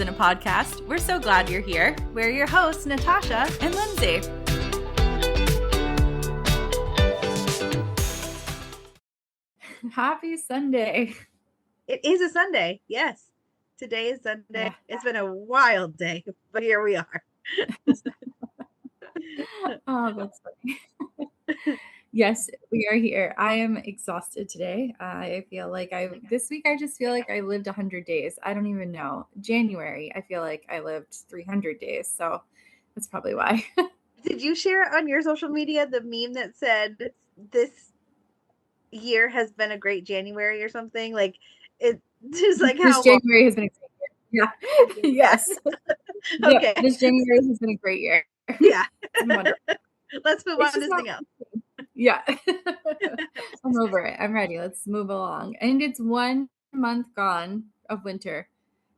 in a Podcast. We're so glad you're here. We're your hosts, Natasha and Lindsay. Happy Sunday. It is a Sunday. Yes. Today is Sunday. Yeah. It's been a wild day, but here we are. Oh, that's funny. Yes, we are here. I am exhausted today. I feel like this week I just feel like I lived 100 days. I don't even know. January, I feel like I lived 300 days. So that's probably why. Did you share on your social media the meme that said this year has been a great January or something? Like it just like this January has been a great year. Yeah. Yes. Okay. Yep, this January has been a great year. Yeah. Let's move on to something else. Yeah. I'm over it. I'm ready. Let's move along. And it's 1 month gone of winter.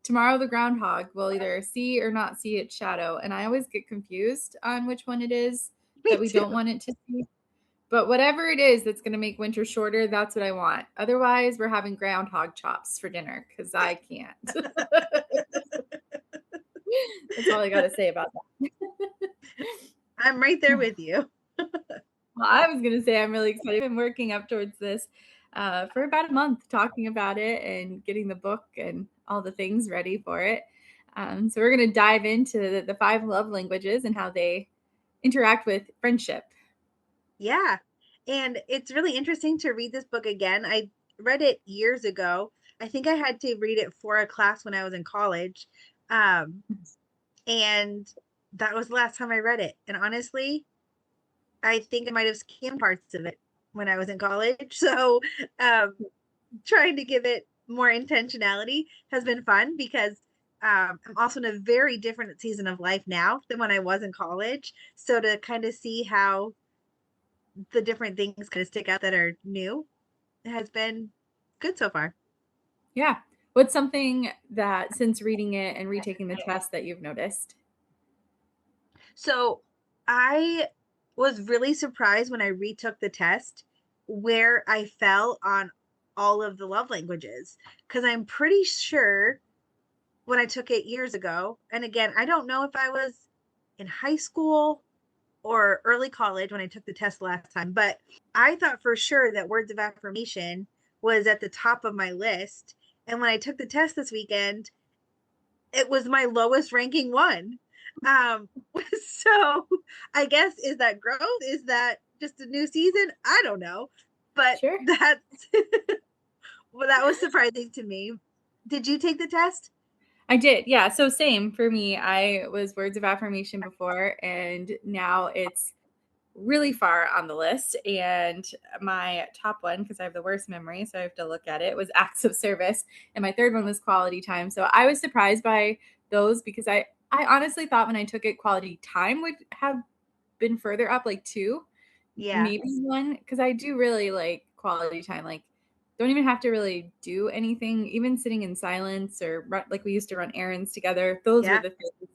Tomorrow the groundhog will either see or not see its shadow. And I always get confused on which one it is that we don't want it to see. But whatever it is that's going to make winter shorter, that's what I want. Otherwise, we're having groundhog chops for dinner because I can't. That's all I got to say about that. I'm right there with you. Well, I was going to say I'm really excited. I've been working up towards this for about a month, talking about it and getting the book and all the things ready for it. So we're going to dive into the 5 love languages and how they interact with friendship. Yeah. And it's really interesting to read this book again. I read it years ago. I think I had to read it for a class when I was in college. And that was the last time I read it. And honestly, I think I might have skimmed parts of it when I was in college. So trying to give it more intentionality has been fun because I'm also in a very different season of life now than when I was in college. So to kind of see how the different things kind of stick out that are new has been good so far. Yeah. What's something that since reading it and retaking the test that you've noticed? So I was really surprised when I retook the test where I fell on all of the love languages, because I'm pretty sure when I took it years ago, and again, I don't know if I was in high school or early college when I took the test last time, but I thought for sure that Words of Affirmation was at the top of my list. And when I took the test this weekend, it was my lowest ranking one. So I guess, is that growth? Is that just a new season? I don't know, but sure. That's well, that was surprising to me. Did you take the test? I did. Yeah. So same for me. I was Words of Affirmation before, and now it's really far on the list. And my top one, because I have the worst memory, so I have to look at it, was acts of service. And my third one was quality time. So I was surprised by those because I honestly thought when I took it, quality time would have been further up, like 2, maybe 1, because I do really like quality time. Like, don't even have to really do anything, even sitting in silence or like we used to run errands together. Those were the things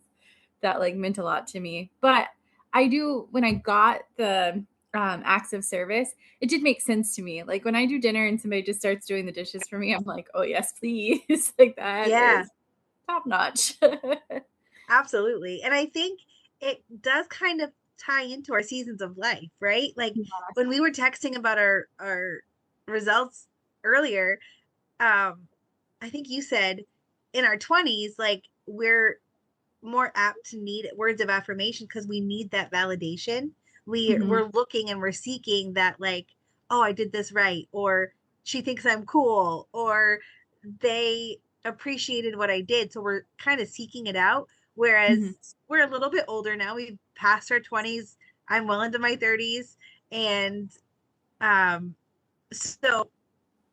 that like meant a lot to me. But I do, when I got the acts of service, it did make sense to me. Like when I do dinner and somebody just starts doing the dishes for me, I'm like, oh yes, please. Like that is top notch. Absolutely. And I think it does kind of tie into our seasons of life, right? Like when we were texting about our results earlier, I think you said in our 20s, like we're more apt to need words of affirmation because we need that validation. We're looking and we're seeking that, like, oh, I did this right, or she thinks I'm cool, or they appreciated what I did. So we're kind of seeking it out. Whereas we're a little bit older now. We've passed our 20s. I'm well into my 30s. And so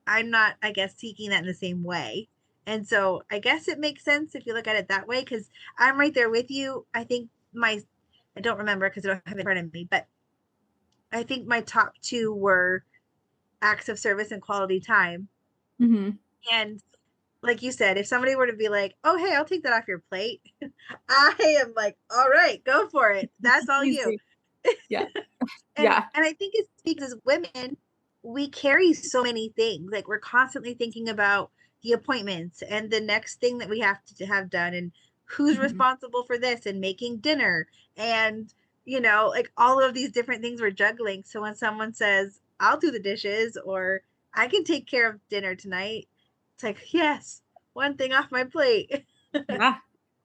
I'm not, I guess, seeking that in the same way. And so I guess it makes sense if you look at it that way, because I'm right there with you. I think I don't remember because I don't have it in front of me, but I think my top 2 were acts of service and quality time. And like you said, if somebody were to be like, oh, hey, I'll take that off your plate, I am like, all right, go for it. That's all you. Yeah. And I think it's because women, we carry so many things. Like we're constantly thinking about the appointments and the next thing that we have to have done. And who's Mhm. responsible for this and making dinner and like all of these different things we're juggling. So when someone says, I'll do the dishes or I can take care of dinner tonight, it's like, yes, one thing off my plate. Yeah.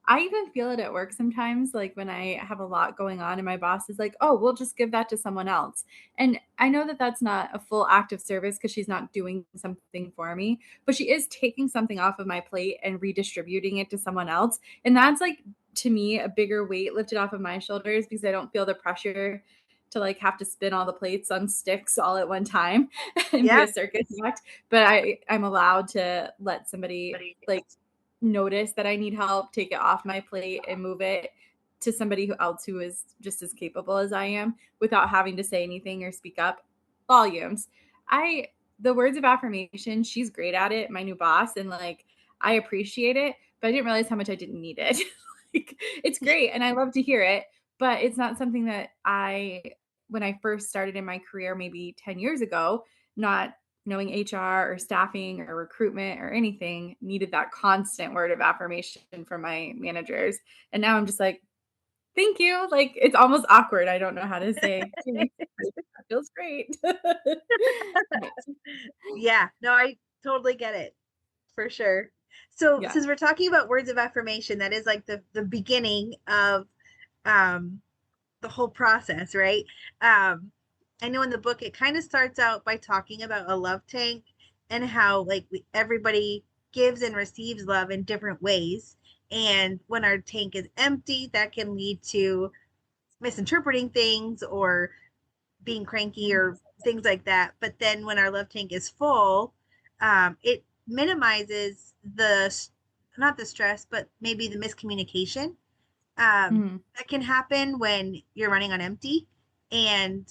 I even feel it at work sometimes, like when I have a lot going on and my boss is like, "Oh, we'll just give that to someone else." And I know that that's not a full act of service because she's not doing something for me, but she is taking something off of my plate and redistributing it to someone else. And that's like, to me, a bigger weight lifted off of my shoulders because I don't feel the pressure to like have to spin all the plates on sticks all at one time and be Yeah. a circus act. But I'm allowed to let somebody like notice that I need help, take it off my plate and move it to somebody else who is just as capable as I am without having to say anything or speak up. Volumes. I the words of affirmation, she's great at it, my new boss, and like I appreciate it, but I didn't realize how much I didn't need it. Like it's great and I love to hear it, but it's not something that I when I first started in my career maybe 10 years ago, not knowing HR or staffing or recruitment or anything, needed that constant word of affirmation from my managers. And now I'm just like, thank you. Like it's almost awkward. I don't know how to say thanks. That feels great. Yeah, no, I totally get it for sure. So Yeah. since we're talking about words of affirmation, that is like the beginning of um the whole process, right? Um, I know in the book it kind of starts out by talking about a love tank and how like everybody gives and receives love in different ways. And when our tank is empty, that can lead to misinterpreting things or being cranky or things like that. But then when our love tank is full, it minimizes the not the stress, but maybe the miscommunication Mhm. that can happen when you're running on empty. And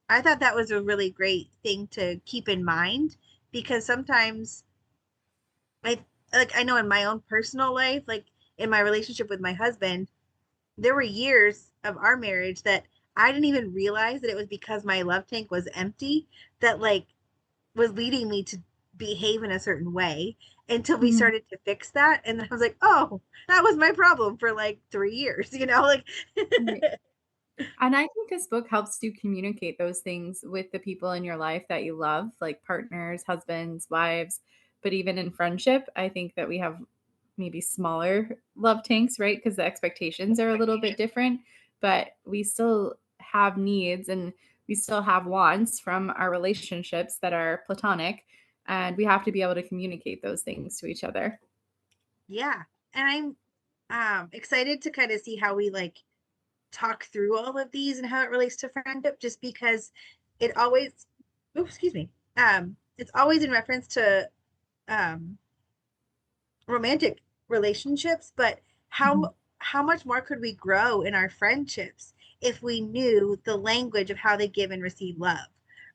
I thought that was a really great thing to keep in mind because sometimes I I know in my own personal life, like in my relationship with my husband, there were years of our marriage that I didn't even realize that it was because my love tank was empty that like was leading me to behave in a certain way until we Mhm. started to fix that. And then I was like, oh, that was my problem for like 3 years, like Right. And I think this book helps to communicate those things with the people in your life that you love, like partners, husbands, wives, but even in friendship, I think that we have maybe smaller love tanks, right? Because the expectations are a little bit different, but we still have needs and we still have wants from our relationships that are platonic. And we have to be able to communicate those things to each other. yeah. And I'm excited to kind of see how we like talk through all of these and how it relates to friendship just because it always oops, excuse me. It's always in reference to um romantic relationships, but Mhm. how much more could we grow in our friendships if we knew the language of how they give and receive love,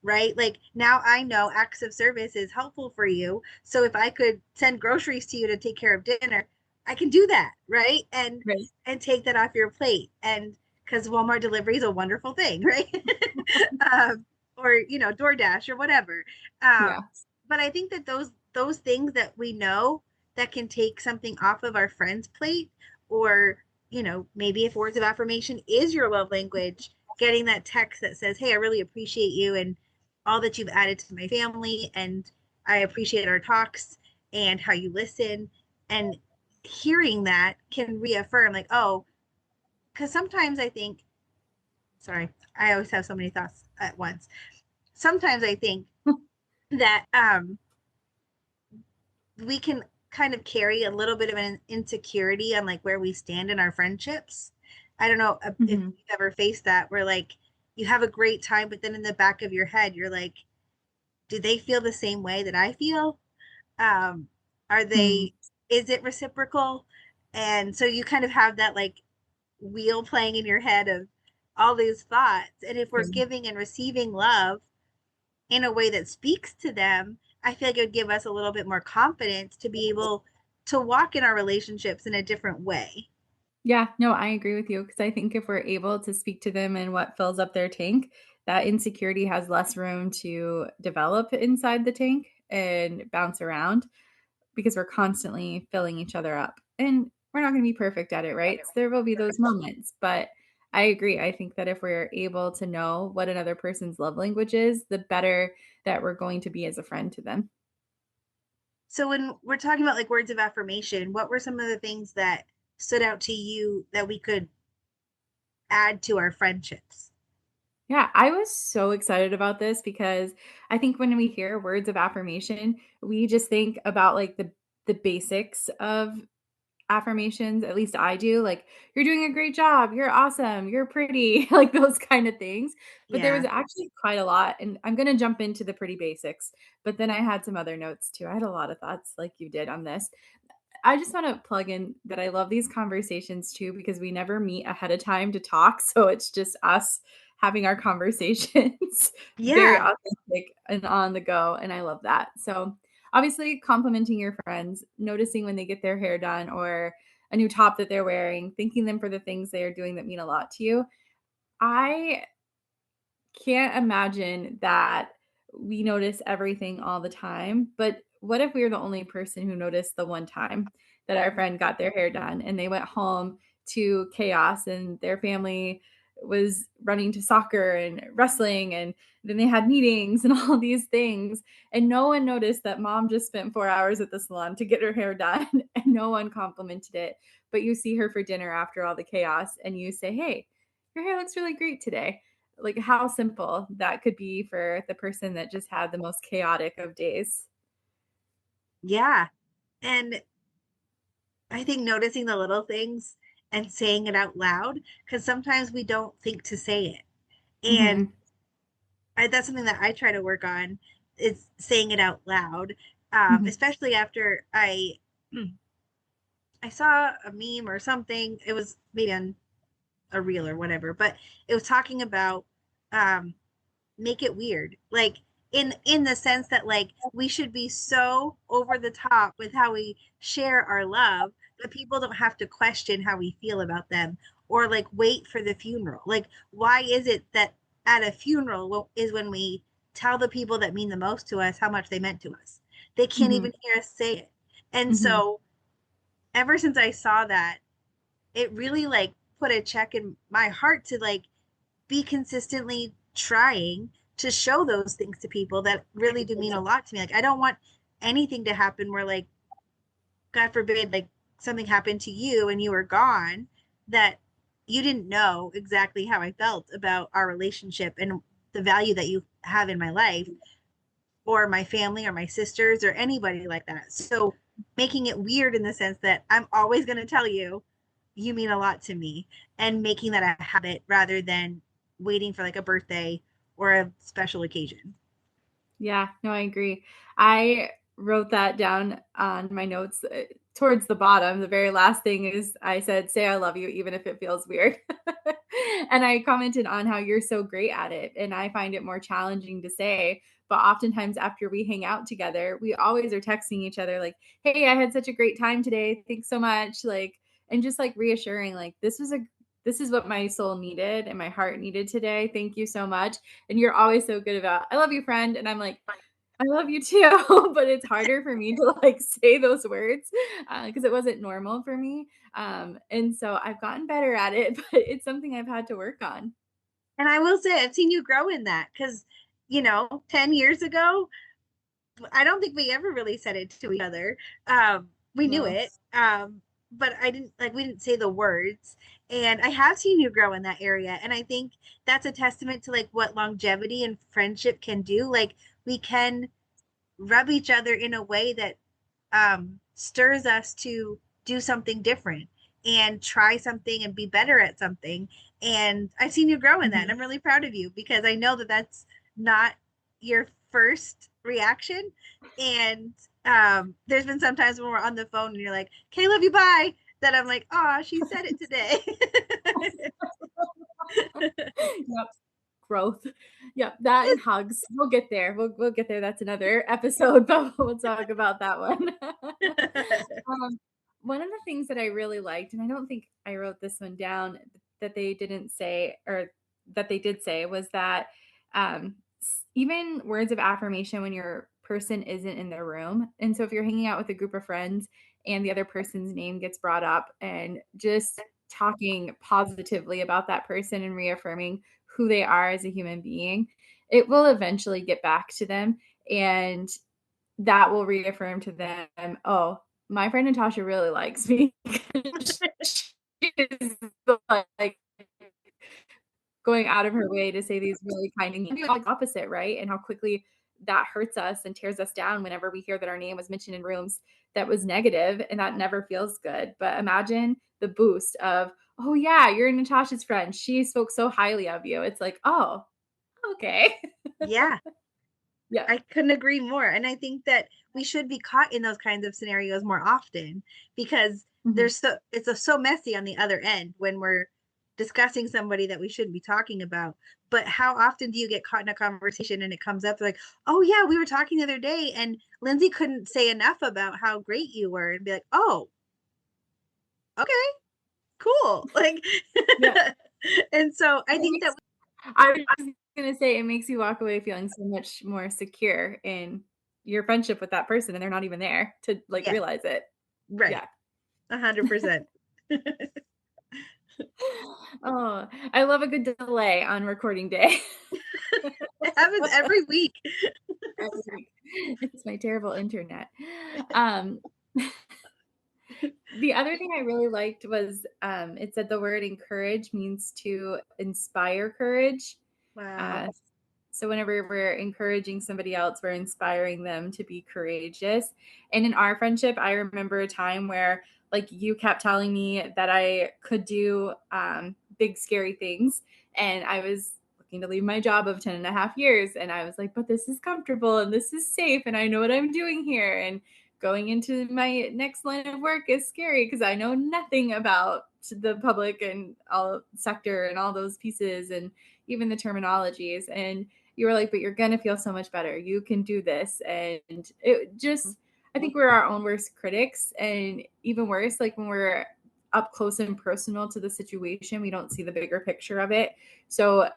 right? Like now I know acts of service is helpful for you. So if I could send groceries to you to take care of dinner, I can do that, right? Right. And take that off your plate. And because Walmart delivery is a wonderful thing, right? um, or DoorDash or whatever. Yeah. But I think that those things that we know that can take something off of our friend's plate, or maybe if words of affirmation is your love language, getting that text that says, hey, I really appreciate you and all that you've added to my family, and I appreciate our talks and how you listen, and hearing that can reaffirm like, oh, because sometimes I think, sorry, I always have so many thoughts at once. Sometimes I think that we can kind of carry a little bit of an insecurity on like where we stand in our friendships. I don't know if Mhm. you've ever faced that where like you have a great time, but then in the back of your head, you're like, do they feel the same way that I feel? Um, are Mm. they, is it reciprocal? And so you kind of have that like wheel playing in your head of all these thoughts. And if we're Yeah. giving and receiving love, in a way that speaks to them, I feel like it would give us a little bit more confidence to be able to walk in our relationships in a different way. Yeah, no, I agree with you because I think if we're able to speak to them and what fills up their tank, that insecurity has less room to develop inside the tank and bounce around because we're constantly filling each other up. And we're not going to be perfect at it, right? So there will be those moments, but I agree. I think that if we're able to know what another person's love language is, the better that we're going to be as a friend to them. So when we're talking about like words of affirmation, what were some of the things that stood out to you that we could add to our friendships? Yeah, I was so excited about this because I think when we hear words of affirmation, we just think about like the basics of affirmations. At least I do. Like, you're doing a great job, you're awesome, you're pretty, like those kind of things. But there was Yeah. actually quite a lot, and I'm going to jump into the pretty basics, but then I had some other notes too. I had a lot of thoughts like you did on this. I just want to plug in that I love these conversations too because we never meet ahead of time to talk. So it's just us having our conversations very Yeah. authentic and on the go. And I love that. So, obviously, complimenting your friends, noticing when they get their hair done or a new top that they're wearing, thanking them for the things they are doing that mean a lot to you. I can't imagine that we notice everything all the time, but what if we were the only person who noticed the one time that our friend got their hair done and they went home to chaos and their family was running to soccer and wrestling and then they had meetings and all these things and no one noticed that mom just spent 4 hours at the salon to get her hair done and no one complimented it, but you see her for dinner after all the chaos and you say, "Hey, your hair looks really great today." Like how simple that could be for the person that just had the most chaotic of days. Yeah. And I think noticing the little things and saying it out loud, because sometimes we don't think to say it. And Mhm. that's something that I try to work on is saying it out loud, Mhm. especially after I saw a meme or something. It was maybe on a reel or whatever, but it was talking about um, make it weird, like in the sense that like we should be so over the top with how we share our love that people don't have to question how we feel about them or like wait for the funeral. Like, why is it that at a funeral is when we tell the people that mean the most to us how much they meant to us? They can't Mhm. even hear us say it. And Mhm. so ever since I saw that, it really like put a check in my heart to like be consistently trying to show those things to people that really do mean a lot to me. Like, I don't want anything to happen where, like, God forbid, like something happened to you and you were gone, that you didn't know exactly how I felt about our relationship and the value that you have in my life or my family or my sisters or anybody like that. So making it weird in the sense that I'm always going to tell you you mean a lot to me and making that a habit rather than waiting for like a birthday or a special occasion. Yeah, no, I agree. I wrote that down on my notes towards the bottom. The very last thing is I said, "Say I love you, even if it feels weird." And I commented on how you're so great at it. And I find it more challenging to say. But oftentimes, after we hang out together, we always are texting each other, like, "Hey, I had such a great time today. Thanks so much." Like, and just like reassuring, like, this is what my soul needed and my heart needed today. Thank you so much. And you're always so good about, "I love you, friend." And I'm like, "I love you too." But it's harder for me to like say those words because it wasn't normal for me. And so I've gotten better at it, but it's something I've had to work on. And I will say, I've seen you grow in that because, 10 years ago, I don't think we ever really said it to each other. We knew No. it, but I didn't like we didn't say the words. And I have seen you grow in that area, and I think that's a testament to like what longevity and friendship can do. Like we can rub each other in a way that stirs us to do something different and try something and be better at something. And I've seen you grow in that, and Mhm. I'm really proud of you because I know that that's not your first reaction. And there's been some times when we're on the phone and you're like, "Okay, love you, bye." That I'm like, "Oh, she said it today." Yep. Growth. Yep. That and hugs. We'll get there. We'll get there. That's another episode, but we'll talk about that one. Um, one of the things that I really liked, and I don't think I wrote this one down that they didn't say, or that they did say, was that even words of affirmation when your person isn't in the room. And so if you're hanging out with a group of friends and the other person's name gets brought up, and just talking positively about that person and reaffirming who they are as a human being, it will eventually get back to them. And that will reaffirm to them, oh, my friend Natasha really likes me. She is like going out of her way to say these really kind things. Like opposite, right? And how quickly that hurts us and tears us down whenever we hear that our name was mentioned in rooms that was negative, and that never feels good. But imagine the boost of, oh yeah, you're Natasha's friend. She spoke so highly of you. It's like, oh, okay. Yeah. Yeah. I couldn't agree more. And I think that we should be caught in those kinds of scenarios more often because Mhm. there's so messy on the other end when we're discussing somebody that we shouldn't be talking about. But how often do you get caught in a conversation and it comes up like, oh yeah, we were talking the other day and Lindsay couldn't say enough about how great you were, and be like, oh, okay, cool. Like, Yeah. and so I think that I was gonna say it makes you walk away feeling so much more secure in your friendship with that person, and they're not even there to like yeah, realize it. right. Yeah. 100%. Oh, I love a good delay on recording day. It happens every week. Every week. It's my terrible internet. Um, the other thing I really liked was it said the word encourage means to inspire courage. Wow. Uh, So whenever we're encouraging somebody else, we're inspiring them to be courageous. And in our friendship, I remember a time where like you kept telling me that I could do big, scary things. And I was looking to leave my job of 10 and a half years. And I was like, but this is comfortable and this is safe. And I know what I'm doing here. And going into my next line of work is scary because I know nothing about the public and all sector and all those pieces and even the terminologies. And you were like, but you're going to feel so much better. You can do this. And it just, I think we're our own worst critics. And even worse, like when we're up close and personal to the situation, we don't see the bigger picture of it. So,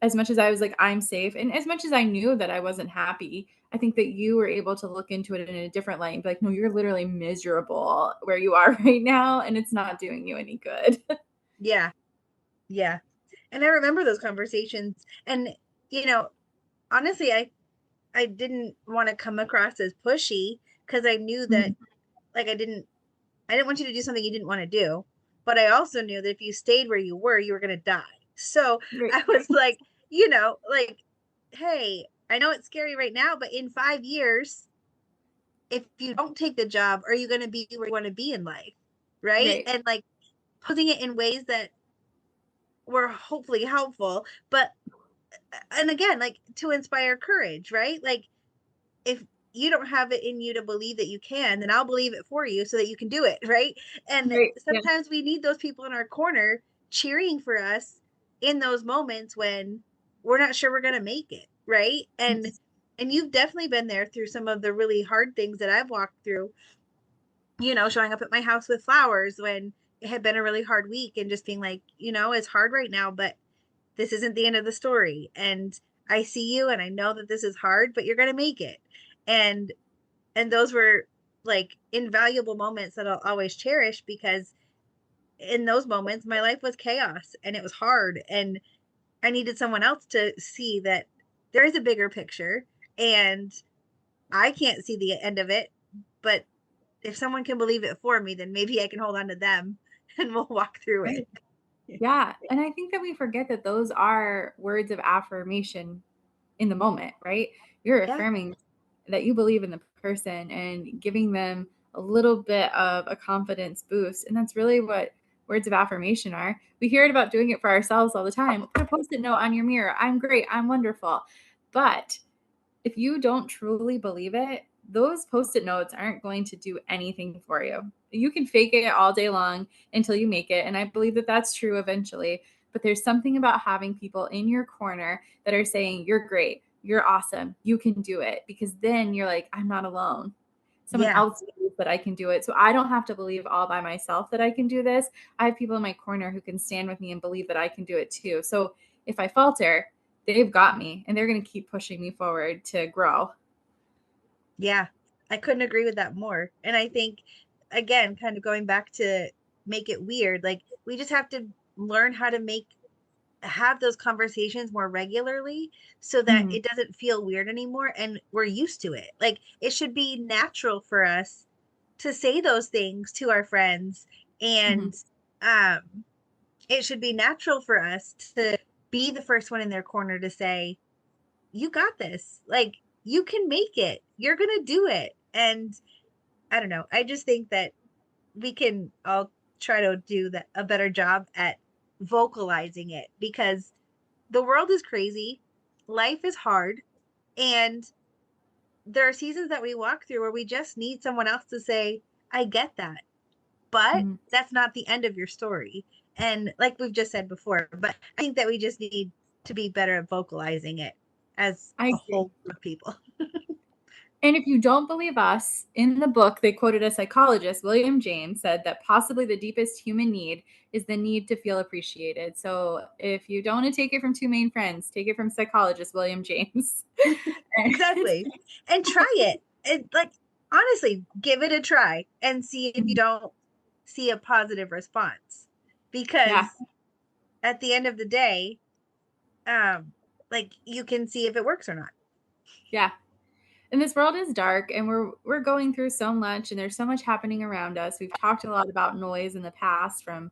as much as I was like, I'm safe, and as much as I knew that I wasn't happy, I think that you were able to look into it in a different light and be like, no, you're literally miserable where you are right now, and it's not doing you any good. Yeah. Yeah. And I remember those conversations. And, you know, honestly, I didn't want to come across as pushy because I knew that like I didn't want you to do something you didn't want to do. But I also knew that if you stayed where you were gonna die. So Right. I was like, like, hey, I know it's scary right now, but in 5 years, if you don't take the job, are you gonna be where you want to be in life? Right. Right. And like putting it in ways that were hopefully helpful, but and again, like to inspire courage, right? Like if you don't have it in you to believe that you can, then I'll believe it for you so that you can do it, right? And Right. Yeah. sometimes we need those people in our corner cheering for us in those moments when we're not sure we're going to make it, right? And you've definitely been there through some of the really hard things that I've walked through, showing up at my house with flowers when it had been a really hard week and just being like, it's hard right now, but this isn't the end of the story. And I see you and I know that this is hard, but you're going to make it. And those were like invaluable moments that I'll always cherish because in those moments my life was chaos and it was hard and I needed someone else to see that there is a bigger picture and I can't see the end of it, but if someone can believe it for me, then maybe I can hold on to them and we'll walk through it. Yeah. And I think that we forget that those are words of affirmation in the moment, right? You're Yeah. affirming that you believe in the person and giving them a little bit of a confidence boost. And that's really what words of affirmation are. We hear it about doing it for ourselves all the time. Put a post it note on your mirror. I'm great. I'm wonderful. But if you don't truly believe it, those post-it notes aren't going to do anything for you. You can fake it all day long until you make it, and I believe that that's true eventually. But there's something about having people in your corner that are saying, "You're great. You're awesome. You can do it." Because then you're like, "I'm not alone. Someone Yeah. else believes that I can do it. So I don't have to believe all by myself that I can do this. I have people in my corner who can stand with me and believe that I can do it too." So if I falter, they've got me and they're going to keep pushing me forward to grow. Yeah. I couldn't agree with that more. And I think again, kind of going back to make it weird, like we just have to learn how to have those conversations more regularly so that Mhm. it doesn't feel weird anymore and we're used to it. Like it should be natural for us to say those things to our friends, Mhm. and um it should be natural for us to be the first one in their corner to say, you got this. Like you can make it. You're going to do it. And I don't know. I just think that we can all try to do a better job at vocalizing it, because the world is crazy, life is hard, and there are seasons that we walk through where we just need someone else to say, I get that, but Mhm. that's not the end of your story. And like we've just said before, but I think that we just need to be better at vocalizing it as I a agree. whole group of people. And if you don't believe us, in the book, they quoted a psychologist, William James, said that possibly the deepest human need is the need to feel appreciated. So if you don't want to take it from two main friends, take it from psychologist William James. Exactly. And try it. And like honestly, give it a try and see if you don't see a positive response. Yeah, Because at the end of the day, um like you can see if it works or not. yeah. And this world is dark and we're going through so much and there's so much happening around us. We've talked a lot about noise in the past from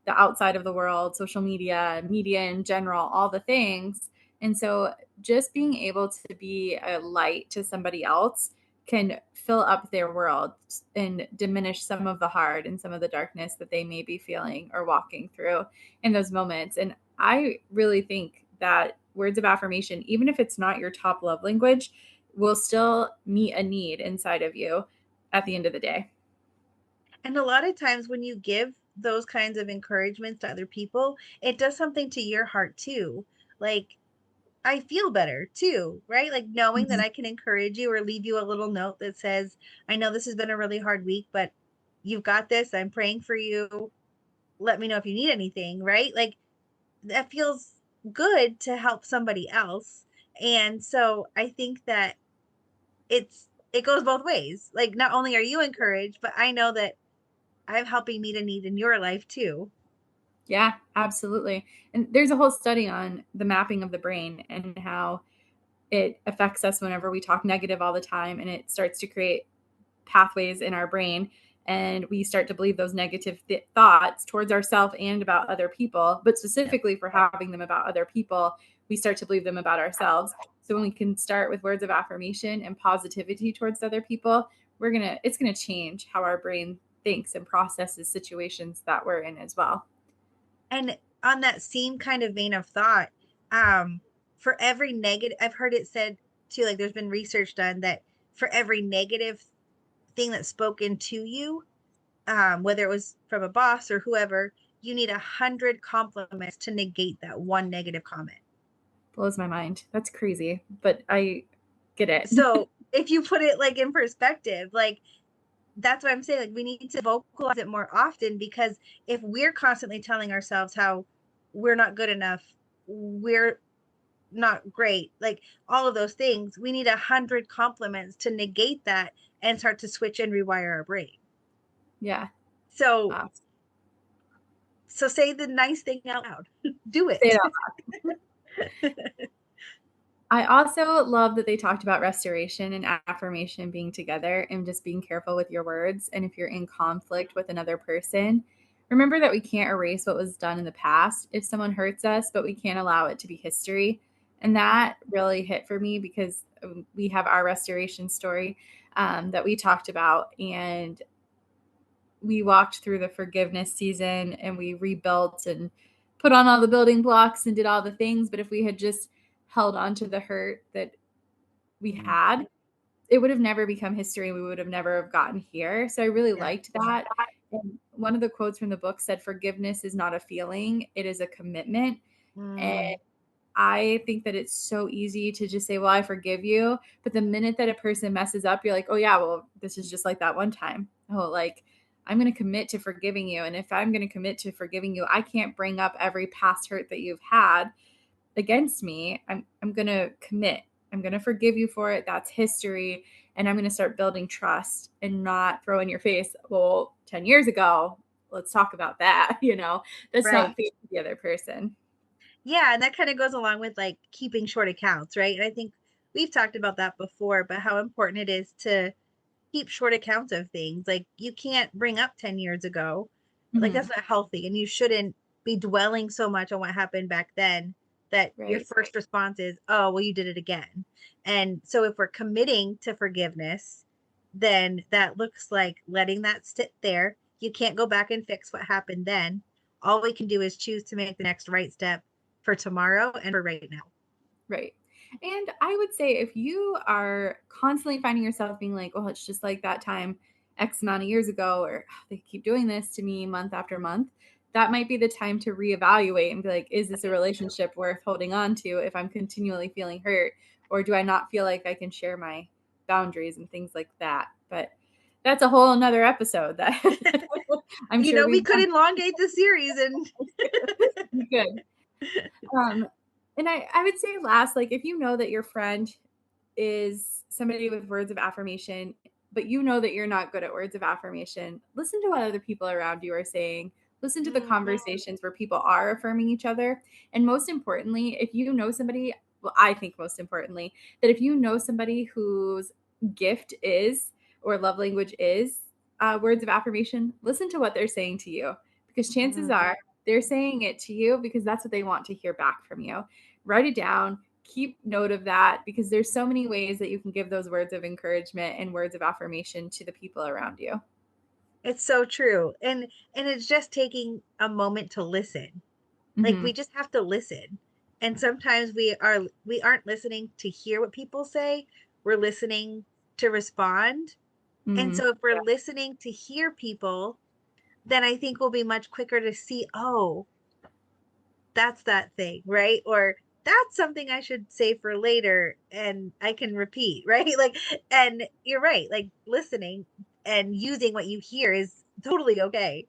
the outside of the world, social media, media in general, all the things. And so just being able to be a light to somebody else can fill up their world and diminish some of the hard and some of the darkness that they may be feeling or walking through in those moments. And I really think that words of affirmation, even if it's not your top love language, will still meet a need inside of you at the end of the day. And a lot of times when you give those kinds of encouragements to other people, it does something to your heart too. Like I feel better too, right? Like knowing that Mhm. I can encourage you or leave you a little note that says, I know this has been a really hard week, but you've got this. I'm praying for you. Let me know if you need anything, right? Like that feels good to help somebody else. And so I think that it goes both ways. Like not only are you encouraged, but I know that I'm helping meet a need in your life too. Yeah, absolutely. And there's a whole study on the mapping of the brain and how it affects us whenever we talk negative all the time and it starts to create pathways in our brain and we start to believe those negative thoughts towards ourselves and about other people, but specifically for having them about other people, we start to believe them about ourselves. So when we can start with words of affirmation and positivity towards other people, it's gonna change how our brain thinks and processes situations that we're in as well. And on that same kind of vein of thought, um, for every negative, I've heard it said too, like there's been research done that for every negative thing that's spoken to you, whether it was from a boss or whoever, you need 100 compliments to negate that one negative comment. Blows my mind. That's crazy, but I get it. So if you put it like in perspective, like that's what I'm saying. Like we need to vocalize it more often, because if we're constantly telling ourselves how we're not good enough, we're not great, like all of those things, we need 100 compliments to negate that and start to switch and rewire our brain. Yeah. So Wow. say the nice thing out loud. Do Say it. it out. I also love that they talked about restoration and affirmation being together and just being careful with your words. And if you're in conflict with another person, remember that we can't erase what was done in the past if someone hurts us, but we can't allow it to be history. And that really hit for me because we have our restoration story that we talked about. And we walked through the forgiveness season and we rebuilt and put on all the building blocks and did all the things. But if we had just held on to the hurt that we had, it would have never become history. We would have never have gotten here. So I really Yeah. liked that. And one of the quotes from the book said, forgiveness is not a feeling, it is a commitment. And Mm, I think that it's so easy to just say, well, I forgive you. But the minute that a person messes up, you're like, oh, yeah, well, this is just like that one time. Oh, like, I'm going to commit to forgiving you. And if I'm going to commit to forgiving you, I can't bring up every past hurt that you've had against me. I'm going to commit. I'm going to forgive you for it. That's history. And I'm going to start building trust and not throw in your face, well, 10 years ago, let's talk about that. That's not Right. fair to the other person. Yeah, and that kind of goes along with like keeping short accounts, right? And I think we've talked about that before, but how important it is to keep short accounts of things. Like you can't bring up 10 years ago. Like that's Mhm. not healthy. And you shouldn't be dwelling so much on what happened back then that your Right. first response is, oh, well, you did it again. And so if we're committing to forgiveness, then that looks like letting that sit there. You can't go back and fix what happened then. All we can do is choose to make the next right step for tomorrow and for right now. Right. And I would say if you are constantly finding yourself being like, oh, it's just like that time X amount of years ago, or "Oh, they keep doing this to me month after month, that might be the time to reevaluate and be like, is this a relationship worth holding on to if I'm continually feeling hurt? Or do I not feel like I can share my boundaries and things like that? But that's a whole another episode that I'm You sure know, we we've could elongate the series and done good. And I would say last, like if you know that your friend is somebody with words of affirmation, but you know that you're not good at words of affirmation, listen to what other people around you are saying. Listen to the Mhm. conversations where people are affirming each other. And most importantly, if you know somebody, well, I think most importantly, that if you know somebody whose gift is or love language is words of affirmation, listen to what they're saying to you because chances Mhm. are they're saying it to you because that's what they want to hear back from you. Write it down, keep note of that because there's so many ways that you can give those words of encouragement and words of affirmation to the people around you. It's so true. And it's just taking a moment to listen. Like Hmm. we just have to listen. And sometimes we aren't listening to hear what people say. We're listening to respond. And Hmm. so if we're listening to hear people, then I think we'll be much quicker to see, oh, that's that thing, right? Or that's something I should say for later and I can repeat, right? Like, and you're right, like listening and using what you hear is totally okay.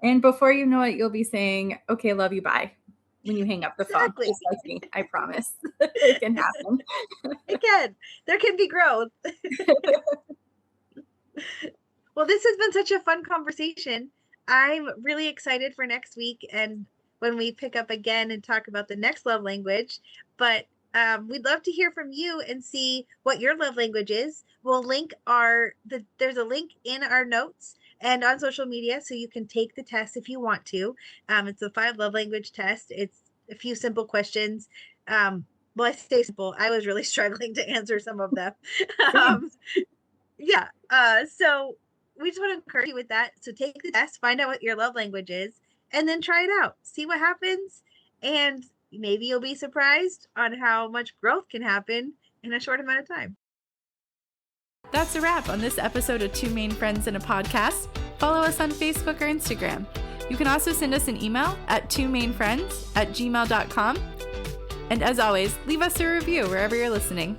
And before you know it, you'll be saying, okay, love you, bye, when you hang up the phone, Exactly. just like me. I promise. It can happen. Again, there can be growth. Well, this has been such a fun conversation. I'm really excited for next week and when we pick up again and talk about the next love language. But we'd love to hear from you and see what your love language is. We'll link there's a link in our notes and on social media so you can take the test if you want to. It's a 5 love language test. It's a few simple questions. Um, well, I say simple. I was really struggling to answer some of them. Same. um, yeah. So we just want to encourage you with that. So take the test, find out what your love language is, and then try it out. See what happens. And maybe you'll be surprised on how much growth can happen in a short amount of time. That's a wrap on this episode of Two Main Friends in a Podcast. Follow us on Facebook or Instagram. You can also send us an email at twomainfriends@gmail.com. And as always, leave us a review wherever you're listening.